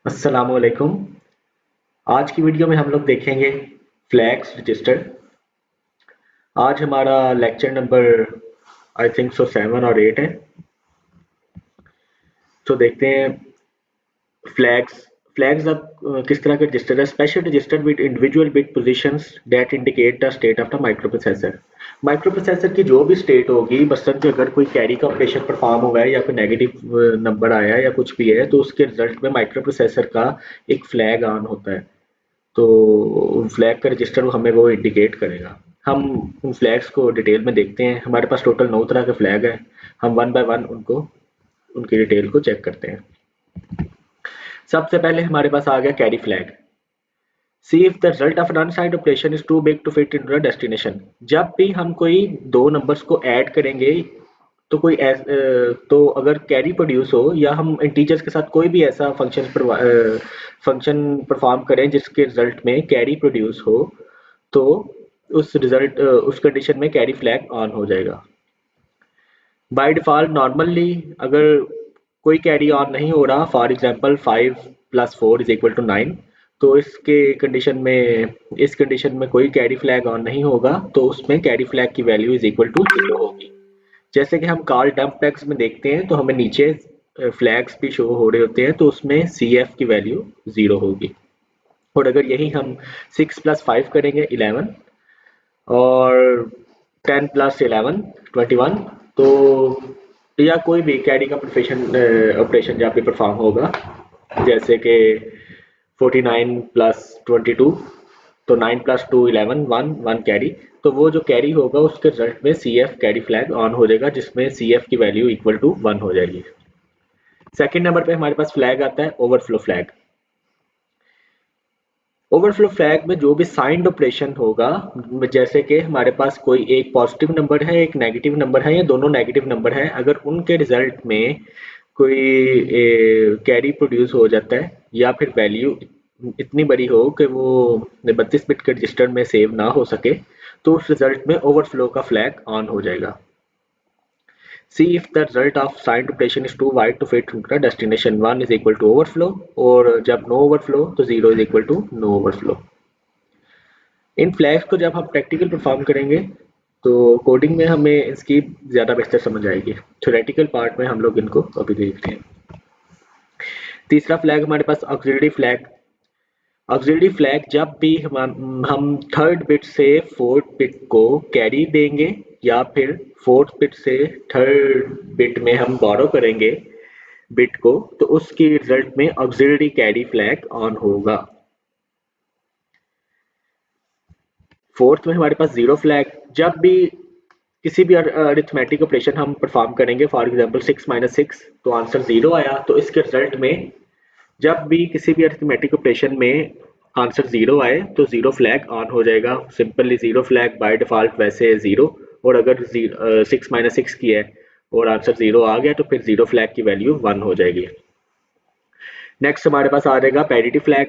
अस्सलाम वालेकुम। आज की वीडियो में हम लोग देखेंगे फ्लैग्स रजिस्टर। आज हमारा lecture number I think so 7 और 8 है। तो देखते हैं फ्लैग्स। फ्लैग्स अब किस तरह के रजिस्टर है? Special register with individual bit positions that indicate the state of the micro processor. Micro processor की जो भी स्टेट होगी, बसंत अगर कोई कैरी का ऑपरेशन परफॉर्म हुआ है या कोई नेगेटिव नंबर आया है या कुछ भी है, तो उसके रिजल्ट में माइक्रो प्रोसेसर का एक फ्लैग ऑन होता है। तो फ्लैग का रजिस्टर हमें वो इंडिकेट करेगा। हम उन फ्लैग्स को डिटेल में देखते हैं। हमारे पास टोटल 9 तरह के फ्लैग हैं। हम वन बाय वन उनको उनकी डिटेल को चेक करते हैं। सबसे पहले हमारे पास आ गया carry flag. See if the result of an unsigned operation is too big to fit into the destination. जब भी हम कोई दो नंबर्स को ऐड करेंगे, तो तो अगर कैरी प्रोड्यूस हो या हम इंटीजर्स के साथ कोई भी ऐसा फंक्शन परफॉर्म करें जिसके रिजल्ट में कैरी प्रोड्यूस हो, तो उस कंडीशन में कैरी फ्लैग ऑन हो जाएगा। बाय डिफॉल्ट नॉर्मली अगर कोई कैरी ऑन नहीं हो रहा, फॉर एग्जांपल 5 + 4 = 9, तो इस कंडीशन में कोई कैरी फ्लैग ऑन नहीं होगा, तो उसमें कैरी फ्लैग की वैल्यू इज इक्वल टू 0 होगी। जैसे कि हम कॉल डंप टैग्स में देखते हैं, तो हमें नीचे फ्लैग्स भी शो हो रहे होते हैं, तो उसमें सी एफ की वैल्यू 0 होगी। और अगर यही हम 6 + 5 करेंगे 11, और 10 + 11 21, तो या कोई भी कैरी का ऑपरेशन जहाँ पे परफॉर्म होगा, जैसे कि 49 + 22, तो 9 + 2 11 1 1 कैरी, तो वो जो कैरी होगा उसके रिजल्ट में C F carry flag on हो जाएगा, जिसमें सी एफ की वैल्यू इक्वल टू 1 हो जाएगी। सेकेंड नंबर पे हमारे पास फ्लैग आता है ओवरफ्लो फ्लैग। ओवरफ्लो फ्लैग में जो भी साइंड ऑपरेशन होगा, जैसे कि हमारे पास कोई एक पॉजिटिव नंबर है, एक नेगेटिव नंबर है, या दोनों नेगेटिव नंबर है, अगर उनके रिजल्ट में कोई कैरी प्रोड्यूस हो जाता है या फिर वैल्यू इतनी बड़ी हो कि वो 32 बिट के रजिस्टर में सेव ना हो सके, तो उस रिजल्ट में ओवरफ्लो का फ्लैग ऑन हो जाएगा। See if the result of signed operation is too wide to fit into the destination. 1 is equal to overflow, और जब no overflow तो 0 is equal to no overflow। In flags को जब हम practical perform करेंगे, तो कोडिंग में हमें इसकी ज़्यादा बेहतर समझ आएगी। थ्योरेटिकल पार्ट में हम लोग इनको अभी देखते हैं। तीसरा फ्लैग हमारे पास ऑक्सिलरी फ्लैग। ऑक्सिलरी फ्लैग जब भी हम थर्ड बिट से फोर्थ बिट को कैरी देंगे, या फिर फोर्थ बिट से थर्ड बिट में हम बोरो करेंगे बिट को, तो उसकी रिजल्ट में ऑक्सिलरी कैरी फ्लैग ऑन होगा। फोर्थ में हमारे पास जीरो फ्लैग। जब भी किसी भी अरिथमेटिक ऑपरेशन हम परफॉर्म करेंगे, फॉर एग्जांपल 6 - 6, तो आंसर 0 आया, तो इसके रिजल्ट में जब भी किसी भी अरिथमेटिक ऑपरेशन में आंसर 0 आए, तो 0 फ्लैग ऑन हो जाएगा। सिंपली 0 फ्लैग बाय डिफॉल्ट वैसे 0, और अगर 6 - 6 की है और आंसर 0 आ गया, तो फिर 0 फ्लैग की वैल्यू 1 हो जाएगी। नेक्स्ट हमारे पास आ जाएगा पैरिटी फ्लैग।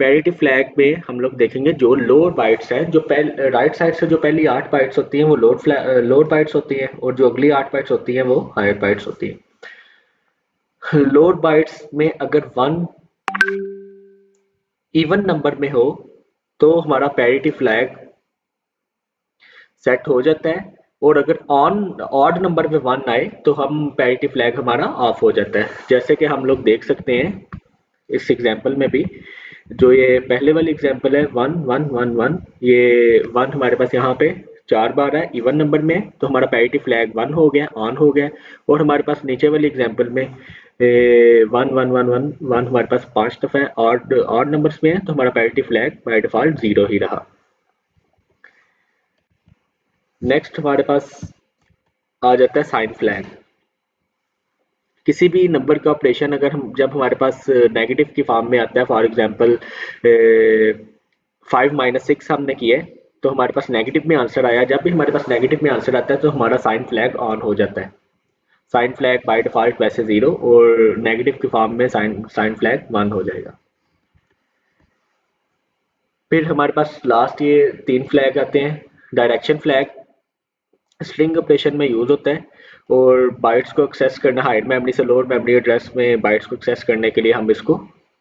पैरिटी फ्लैग में हम लोग देखेंगे जो लोअर बाइट्स हैं, जो राइट साइड से जो पहली 8 बाइट्स होती हैं वो लोअर बाइट्स होती हैं, और जो अगली 8 बाइट्स होती हैं वो हायर बाइट्स होती हैं। लोअर बाइट्स में अगर 1 इवन नंबर में हो, तो हमारा पैरिटी फ्लैग सेट हो जाता है, और अगर ऑड नंबर में 1 आए, तो हम पैरिटी फ्लैग हमारा ऑफ हो जाता है। जैसे कि हम लोग देख सकते हैं इस एग्जांपल में भी, जो ये पहले वाली एग्जांपल है 1 1 1 1, ये 1 हमारे पास यहाँ पे 4 बार है इवन नंबर में, तो हमारा पैरिटी फ्लैग 1 हो गया, ऑन हो गया। और हमारे पास नीचे वाली एग्जांपल में 1 1 1 1 1 हमारे पास 5 दफा है, ऑड नंबर्स में है, तो हमारा पैरिटी फ्लैग बाय डिफॉल्ट 0 ही रहा। नेक्स्ट हमारे पास आ जाता है साइन फ्लैग। किसी भी नंबर का ऑपरेशन अगर हम जब हमारे पास नेगेटिव की फॉर्म में आता है, फॉर एग्जांपल 5 - 6 हमने किया है, तो हमारे पास नेगेटिव में आंसर आया। जब भी हमारे पास नेगेटिव में आंसर आता है, तो हमारा साइन फ्लैग ऑन हो जाता है। साइन फ्लैग बाय डिफॉल्ट वैसे 0, और नेगेटिव की फॉर्म में साइन फ्लैग 1 हो जाएगा। फिर हमारे पास लास्ट ये 3 फ्लैग आते हैं। डायरेक्शन फ्लैग स्ट्रिंग ऑपरेशन में यूज होता है, और बाइट्स को एक्सेस करना, हायर मेमोरी से लोअर मेमोरी एड्रेस में बाइट्स को एक्सेस करने के लिए हम इसको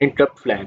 interrupt flag.